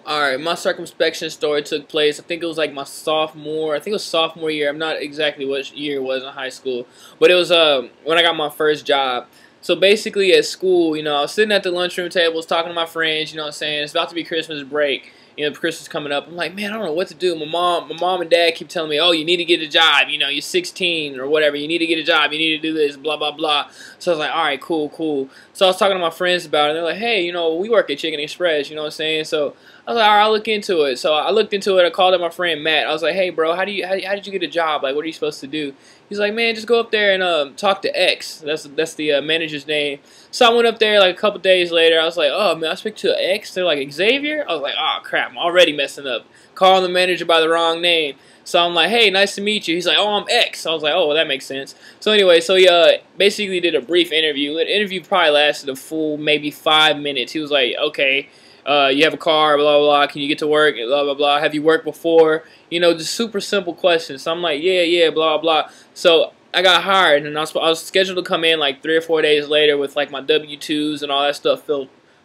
Alright, my circumspection story took place, I think it was like my sophomore, I think it was sophomore year, I'm not exactly what year it was in high school, but it was when I got my first job. So basically at school, I was sitting at the lunchroom tables talking to my friends, what I'm saying, it's about to be Christmas break, Christmas coming up. I'm like, man, I don't know what to do. My mom and dad keep telling me, oh, you need to get a job, you're 16 or whatever, you need to get a job, you need to do this, blah, blah, blah. So I was like, all right, cool, cool. So I was talking to my friends about it, and they're like, hey, we work at Chicken Express, you know what I'm saying? So I was like, all right, I'll look into it. So I looked into it. I called up my friend Matt. I was like, hey, bro, how did you get a job? Like, what are you supposed to do? He's like, man, just go up there and talk to X. That's the manager's name. So I went up there like a couple days later. I was like, oh, man, I speak to X. They're like, Xavier? I was like, oh, crap, I'm already messing up. Calling the manager by the wrong name. So I'm like, hey, nice to meet you. He's like, oh, I'm X. I was like, oh, well, that makes sense. So anyway, so he basically did a brief interview. The interview probably lasted a full maybe 5 minutes. He was like, okay, you have a car, blah, blah, blah, can you get to work, blah, blah, blah, have you worked before, just super simple questions. So I'm like, yeah, blah, blah. So I got hired, and I was scheduled to come in like 3 or 4 days later with like my W-2s and all that stuff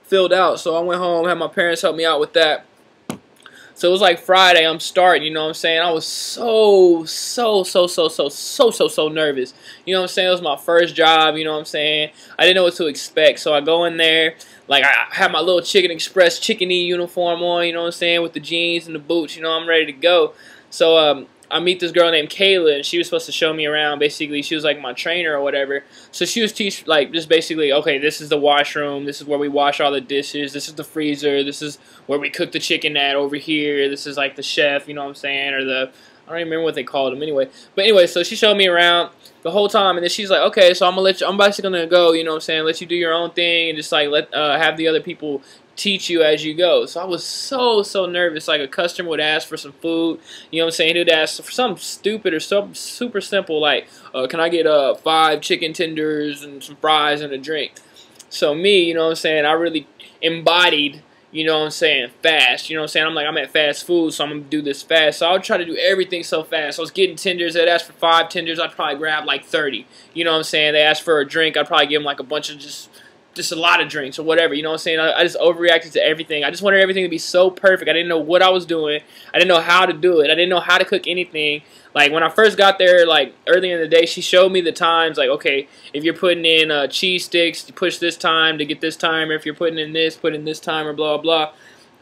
filled out. So I went home, had my parents help me out with that. So it was like Friday, I'm starting, you know what I'm saying? I was so nervous. You know what I'm saying? It was my first job, you know what I'm saying? I didn't know what to expect. So I go in there, like I have my little Chicken Express chicken-y uniform on, you know what I'm saying, with the jeans and the boots, I'm ready to go. So I meet this girl named Kayla, and she was supposed to show me around. Basically, she was like my trainer or whatever. So she was just basically, okay, this is the washroom. This is where we wash all the dishes. This is the freezer. This is where we cook the chicken at over here. This is like the chef, you know what I'm saying, or I don't even remember what they called him anyway. But anyway, so she showed me around the whole time, and then she's like, okay, so I'm basically gonna go, you know what I'm saying, let you do your own thing, and just like have the other people teach you as you go. So I was so nervous. Like a customer would ask for some food, you know what I'm saying, he would ask for something stupid or something super simple like, can I get 5 chicken tenders and some fries and a drink? So me, you know what I'm saying, I really embodied, you know what I'm saying, fast. You know what I'm saying? I'm like, I'm at fast food, so I'm going to do this fast. So I would try to do everything so fast. I was getting tenders. They'd ask for 5 tenders. I'd probably grab like 30. You know what I'm saying? They asked for a drink. I'd probably give them like a bunch of just a lot of drinks or whatever. You know what I'm saying? I just overreacted to everything. I just wanted everything to be so perfect. I didn't know what I was doing. I didn't know how to do it. I didn't know how to cook anything. Like, when I first got there, like, early in the day, she showed me the times, like, okay, if you're putting in cheese sticks, you push this time to get this timer. If you're putting in this, put in this timer, blah, blah.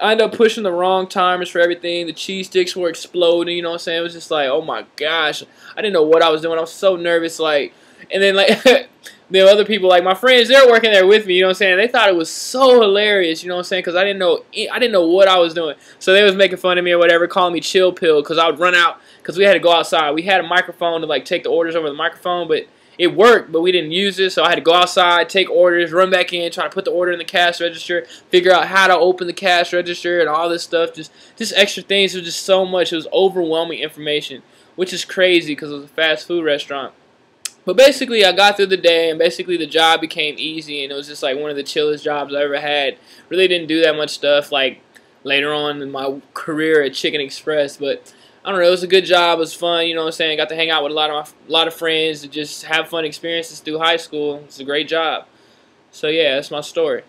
I ended up pushing the wrong timers for everything. The cheese sticks were exploding, you know what I'm saying? It was just like, oh my gosh. I didn't know what I was doing. I was so nervous, like, and then, like, the other people, like my friends, they're working there with me, you know what I'm saying? They thought it was so hilarious, you know what I'm saying? Because I didn't know what I was doing. So they was making fun of me or whatever, calling me chill pill, because I would run out, because we had to go outside. We had a microphone to like take the orders over the microphone, but it worked, but we didn't use it, so I had to go outside, take orders, run back in, try to put the order in the cash register, figure out how to open the cash register and all this stuff. Just extra things. It was just so much. It was overwhelming information, which is crazy because it was a fast food restaurant. But basically, I got through the day, and basically the job became easy, and it was just like one of the chillest jobs I ever had. Really didn't do that much stuff like later on in my career at Chicken Express, but I don't know, it was a good job, it was fun, you know what I'm saying? Got to hang out with a lot of friends, to just have fun experiences through high school. It's a great job. So yeah, that's my story.